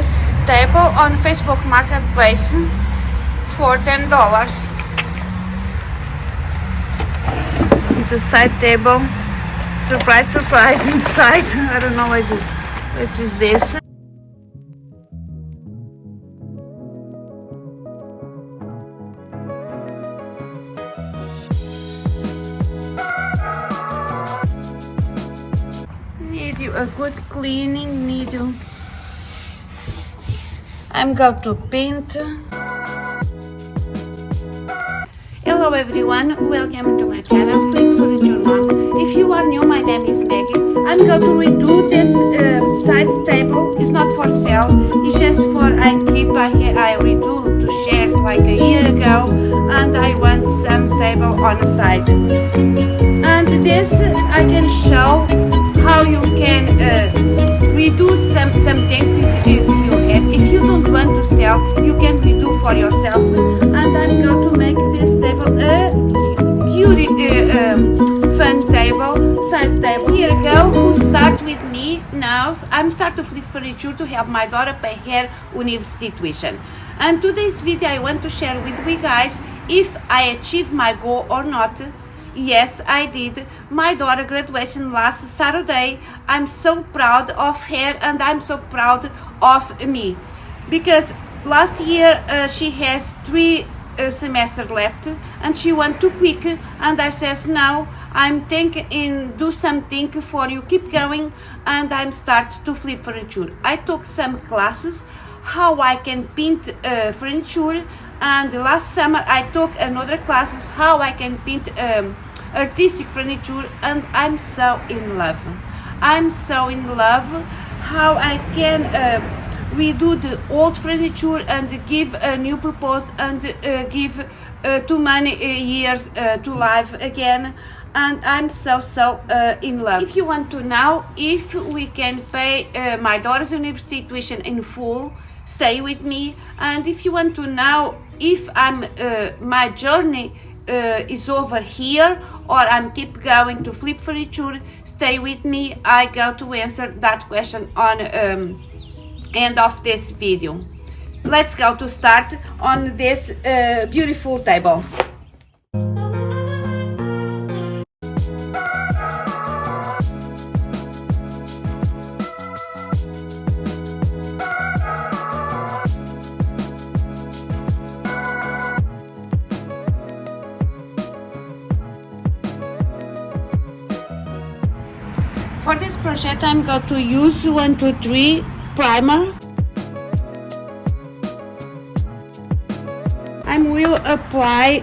this table on Facebook Marketplace for $10. It's a side table. Surprise, surprise inside. I don't know what is this. Need you a good cleaning, need you. I'm going to paint. Hello everyone, welcome to my channel, Flip Furniture Mom. If you are new, my name is Maggie. I'm going to redo this side table. It's not for sale, it's just for I redo two chairs like a year ago, and I want some table on the side. And this I can show how you can redo some things if you have. If you don't want to sell, you can redo for yourself. And I'm going to make this table a beauty fun table, side table. Here you go. Who start with me now? I'm start to flip furniture to help my daughter pay her university tuition. And today's video I want to share with you guys if I achieve my goal or not. Yes, I did. My daughter graduation last Saturday. I'm so proud of her and I'm so proud of me. Because last year she has 3 semesters left and she went too quick, and I says no, I'm thinking do something for you, keep going, and I'm start to flip furniture. I took some classes how I can paint furniture, and last summer I took another classes how I can paint artistic furniture, and I'm so in love. I'm so in love how I can redo the old furniture and give a new purpose and give too many years to life again. And I'm so in love. If you want to know if we can pay my daughter's university tuition in full, stay with me. And if you want to know if my journey is over here or I'm keep going to flip furniture, stay with me. I go to answer that question on end of this video. Let's go to start on this beautiful table. For this project, I'm going to use 123 primer. I will apply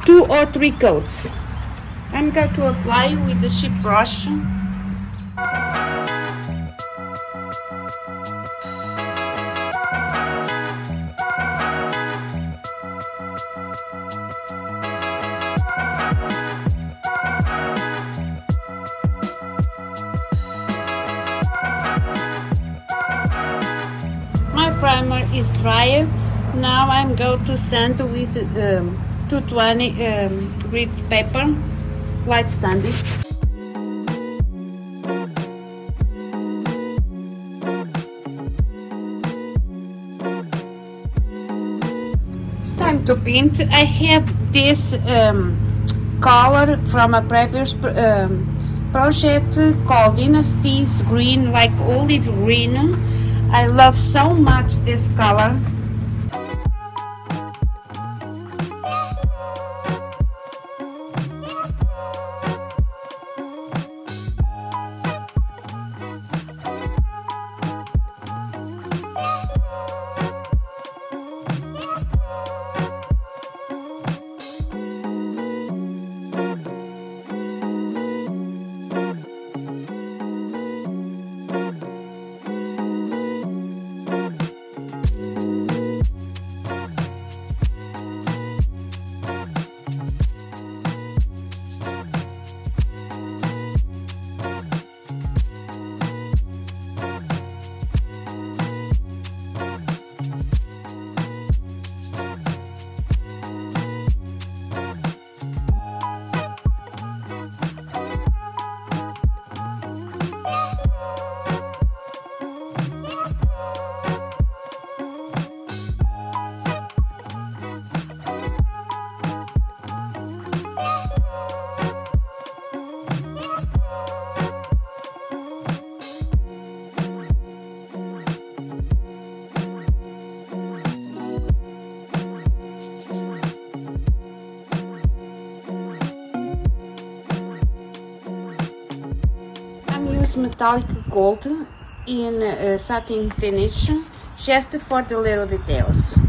2 or 3 coats. I'm going to apply with the chip brush. My primer is dry. Now I'm going to sand with 220 grit paper, light sandy. It's time to paint. I have this color from a previous project called Dynasty's Green, like olive green. I love so much this color. metallic gold in satin finish, just for the little details.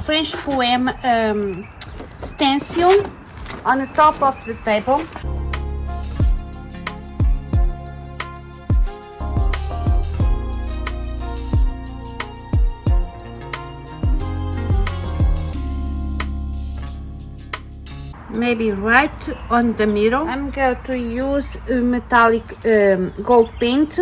French poem stencil on the top of the table. Maybe right on the middle. I'm going to use metallic gold paint.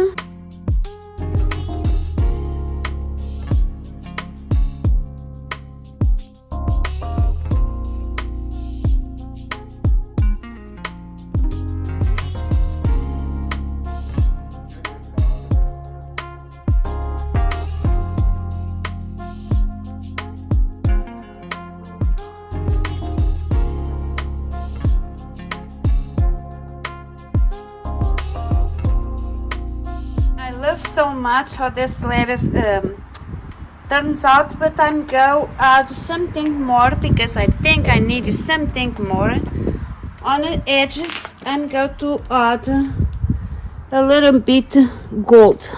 So much how this lettuce turns out, but I'm going to add something more because I think I need something more. On the edges I'm going to add a little bit gold.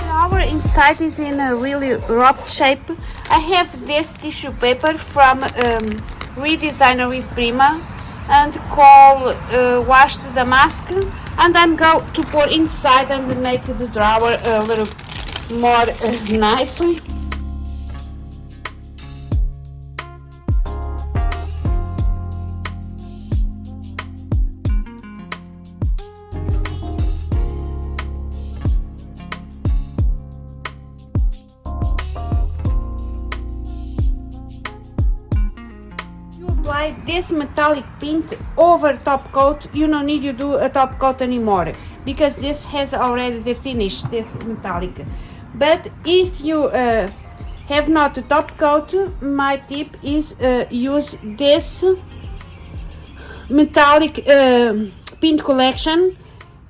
Our inside is in a really rough shape. I have this tissue paper from Redesigner with Prima and called Wash the Damask, and I'm going to pour inside and make the drawer a little more nicely. Apply this metallic paint over top coat. You don't need to do a top coat anymore because this has already the finish, this metallic. But if you have not a top coat, my tip is use this metallic paint collection.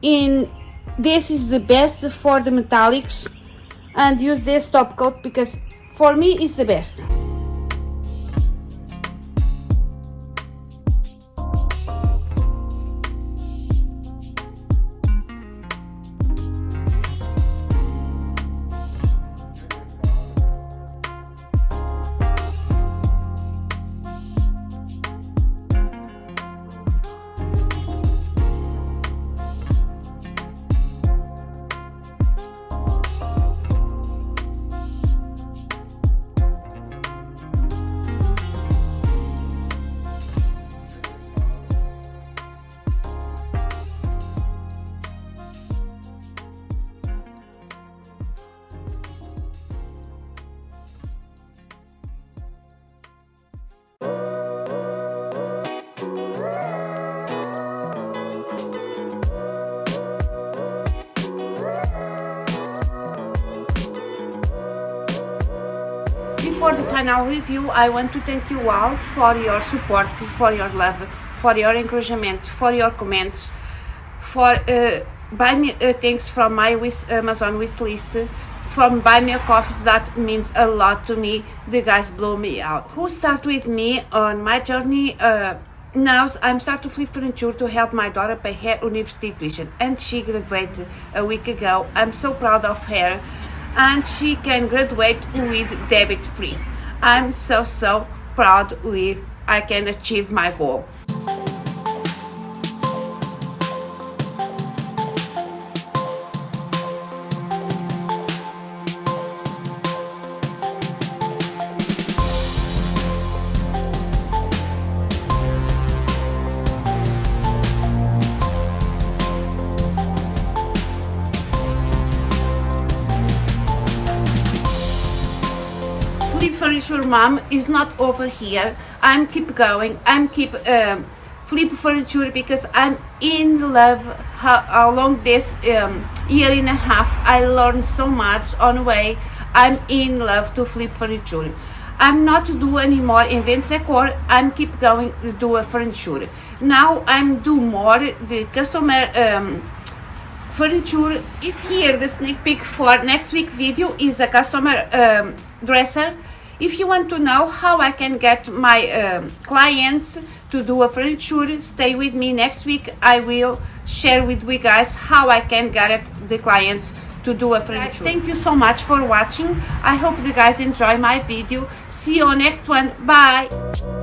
This is the best for the metallics, and use this top coat because for me it's the best. For the final review, I want to thank you all for your support, for your love, for your encouragement, for your comments, for buy me things from my Amazon wish list, from buy me a coffee. That means a lot to me. The guys blow me out. Who start with me on my journey? Now I'm starting to flip furniture to help my daughter pay her university tuition, and she graduated a week ago. I'm so proud of her, and she can graduate with debt free. I'm so proud I can achieve my goal. furniture mom is not over here. I'm keep going. I'm keep flip furniture because I'm in love. Along this year and a half, I learned so much on the way. I'm in love to flip furniture. I'm not do anymore events decor. I'm keep going to do a furniture. Now I'm do more the customer furniture. If here the sneak peek for next week video is a customer dresser. If you want to know how I can get my clients to do a furniture, stay with me. Next week I will share with you guys how I can get the clients to do a furniture. Thank you so much for watching. I hope you guys enjoy my video. See you on next one. Bye.